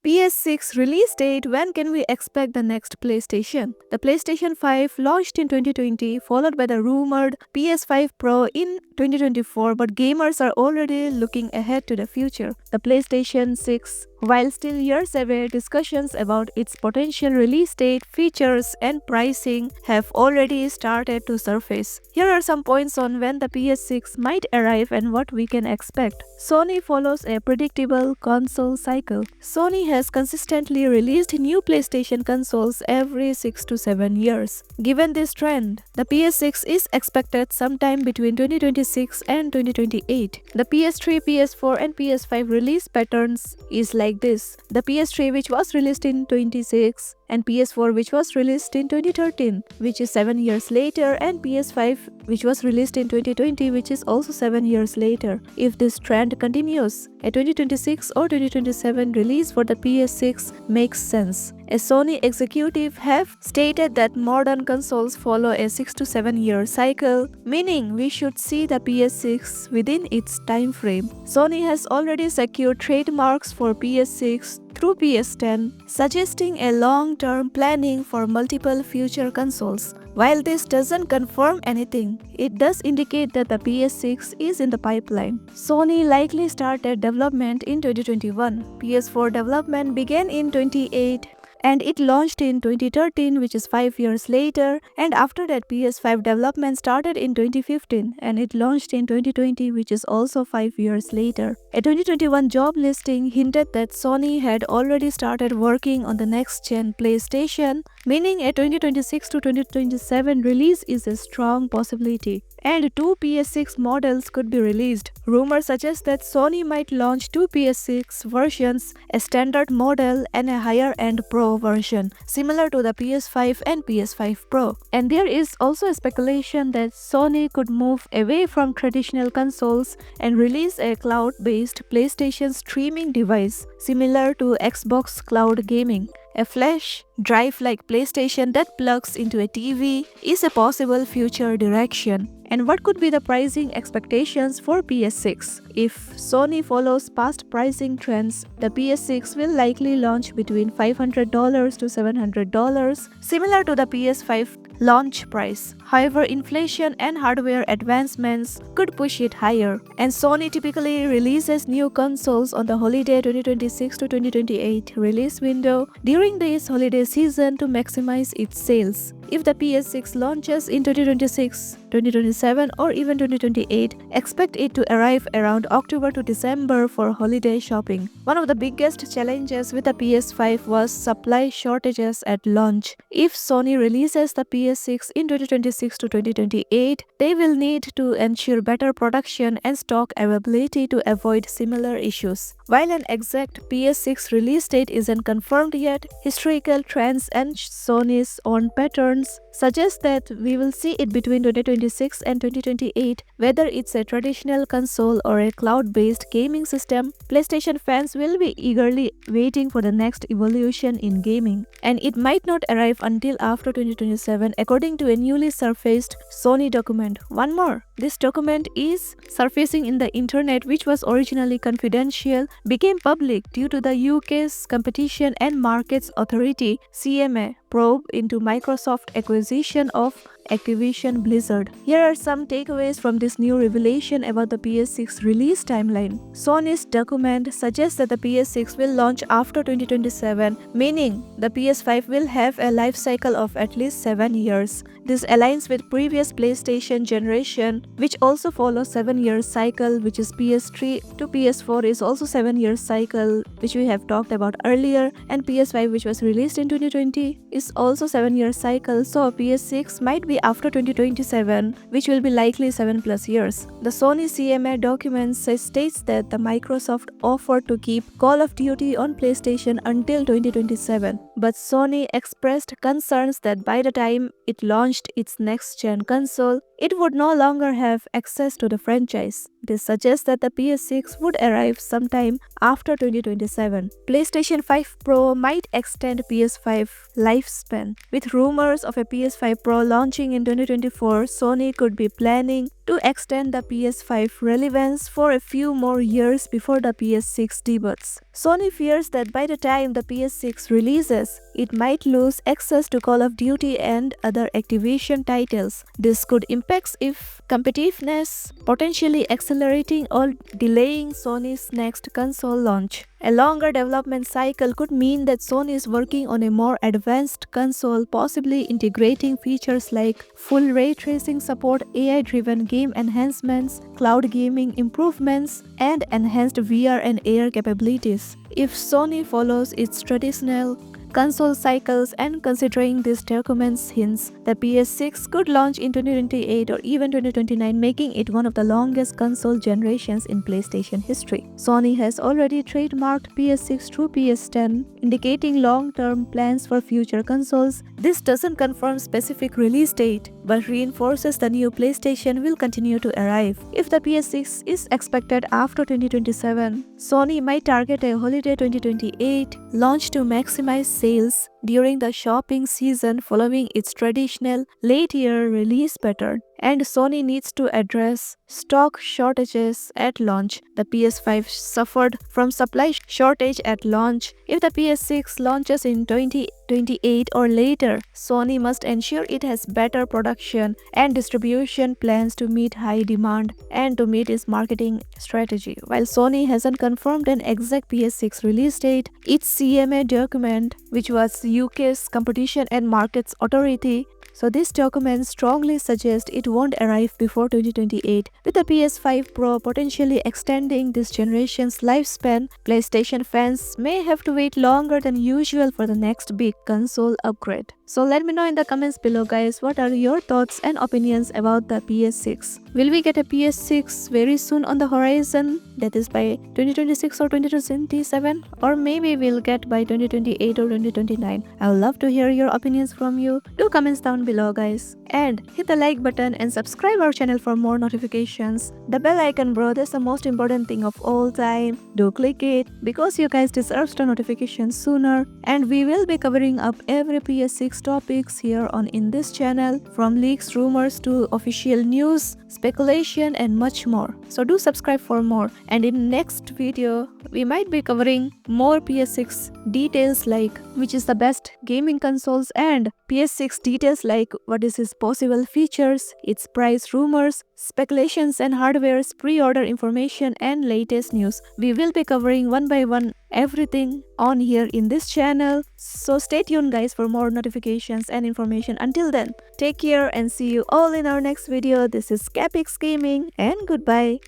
PS6 release date. When can we expect the next PlayStation? The PlayStation 5 launched in 2020, followed by the rumored PS5 Pro in 2024, but gamers are already looking ahead to the future. The PlayStation 6, while still years away, discussions about its potential release date, features, and pricing have already started to surface. Here are some points on when the PS6 might arrive and what we can expect. Sony follows a predictable console cycle. Sony has consistently released new PlayStation consoles every 6 to 7 years. Given this trend, the PS6 is expected sometime between 2026 and 2028. The PS3, PS4, and PS5 release patterns is like this. The PS3, which was released in 2026, and PS4, which was released in 2013, which is 7 years later, and PS5, which was released in 2020, which is also 7 years later. If this trend continues, a 2026 or 2027 release for the PS6 makes sense. A Sony executive have stated that modern consoles follow a 6 to 7 year cycle, meaning we should see the PS6 within its time frame. Sony has already secured trademarks for PS6 through PS10, suggesting a long-term planning for multiple future consoles. While this doesn't confirm anything, it does indicate that the PS6 is in the pipeline. Sony likely started development in 2021. PS4 development began in 2008 and it launched in 2013, which is 5 years later, and after that PS5 development started in 2015 and it launched in 2020, which is also 5 years later. A 2021 job listing hinted that Sony had already started working on the next-gen PlayStation, meaning a 2026 to 2027 release is a strong possibility. And 2 PS6 models could be released. Rumors suggest that Sony might launch 2 PS6 versions, a standard model and a higher-end Pro version, similar to the PS5 and PS5 Pro. And there is also a speculation that Sony could move away from traditional consoles and release a cloud-based PlayStation streaming device, similar to Xbox Cloud Gaming. A flash drive like PlayStation that plugs into a TV is a possible future direction. And what could be the pricing expectations for PS6? If Sony follows past pricing trends, the PS6 will likely launch between $500 to $700, similar to the PS5 launch price. However, inflation and hardware advancements could push it higher, and Sony typically releases new consoles on the holiday 2026 to 2028 release window during this holiday season to maximize its sales. If the PS6 launches in 2026, 2027 or even 2028, expect it to arrive around October to December for holiday shopping. One of the biggest challenges with the PS5 was supply shortages at launch. If Sony releases the PS6 in 2026 to 2028, they will need to ensure better production and stock availability to avoid similar issues. While an exact PS6 release date isn't confirmed yet, historical trends and Sony's own patterns suggest that we will see it between 2026 and 2028. Whether it's a traditional console or a cloud-based gaming system, PlayStation fans will be eagerly waiting for the next evolution in gaming. And it might not arrive until after 2027, according to a newly surfaced Sony document. One more. This document is surfacing in the internet, which was originally confidential, became public due to the UK's Competition and Markets Authority (CMA) probe into Microsoft acquisition of Activision Blizzard. Here are some takeaways from this new revelation about the PS6 release timeline. Sony's document suggests that the PS6 will launch after 2027, meaning the PS5 will have a life cycle of at least 7 years. This aligns with previous PlayStation generation, which also follows 7-year cycle, which is PS3 to PS4 is also 7-year cycle, which we have talked about earlier, and PS5, which was released in 2020, is also 7-year cycle. So PS6 might be after 2027, which will be likely 7+ years. The Sony CMA document states that the Microsoft offered to keep Call of Duty on PlayStation until 2027, but Sony expressed concerns that by the time it launched its next-gen console, it would no longer have access to the franchise. This suggests that the PS6 would arrive sometime after 2027. PlayStation 5 Pro might extend PS5 lifespan. With rumors of a PS5 Pro launching in 2024, Sony could be planning to extend the PS5 relevance for a few more years before the PS6 debuts. Sony fears that by the time the PS6 releases, it might lose access to Call of Duty and other Activision titles. This could impact its competitiveness, potentially accelerating or delaying Sony's next console launch. A longer development cycle could mean that Sony is working on a more advanced console, possibly integrating features like full ray tracing support, AI-driven game enhancements, cloud gaming improvements, and enhanced VR and AR capabilities. If Sony follows its traditional console cycles and considering these documents hints, the PS6 could launch in 2028 or even 2029, making it one of the longest console generations in PlayStation history. Sony has already trademarked PS6 through PS10, indicating long-term plans for future consoles. This doesn't confirm specific release date, but reinforces the new PlayStation will continue to arrive. If the PS6 is expected after 2027, Sony might target a holiday 2028 launch to maximize sales during the shopping season following its traditional late-year release pattern. And Sony needs to address stock shortages at launch. The PS5 suffered from supply shortage at launch. If the PS6 launches in 2028 or later, Sony must ensure it has better production and distribution plans to meet high demand and to meet its marketing strategy. While Sony hasn't confirmed an exact PS6 release date, its CMA document, which was UK's Competition and Markets Authority, so this document strongly suggests it won't arrive before 2028. With the PS5 Pro potentially extending this generation's lifespan, PlayStation fans may have to wait longer than usual for the next big console upgrade. So let me know in the comments below guys, what are your thoughts and opinions about the PS6? Will we get a PS6 very soon on the horizon, that is by 2026 or 2027, or maybe we'll get by 2028 or 2029? I would love to hear your opinions from you. Do comments down below guys, and hit the like button and subscribe our channel for more notifications. The bell icon bro, that's the most important thing of all time. Do click it because you guys deserve the notifications sooner, and we will be covering up every PS6 topics here on in this channel, from leaks, rumors to official news, speculation and much more. So do subscribe for more, and in next video we might be covering more PS6 details like which is the best gaming consoles, and PS6 details like what is its possible features, its price, rumors, speculations and hardware's pre-order information and latest news. We will be covering one by one everything on here in this channel. So stay tuned guys for more notifications and information. Until then, take care and see you all in our next video. This is Capix Gaming and goodbye.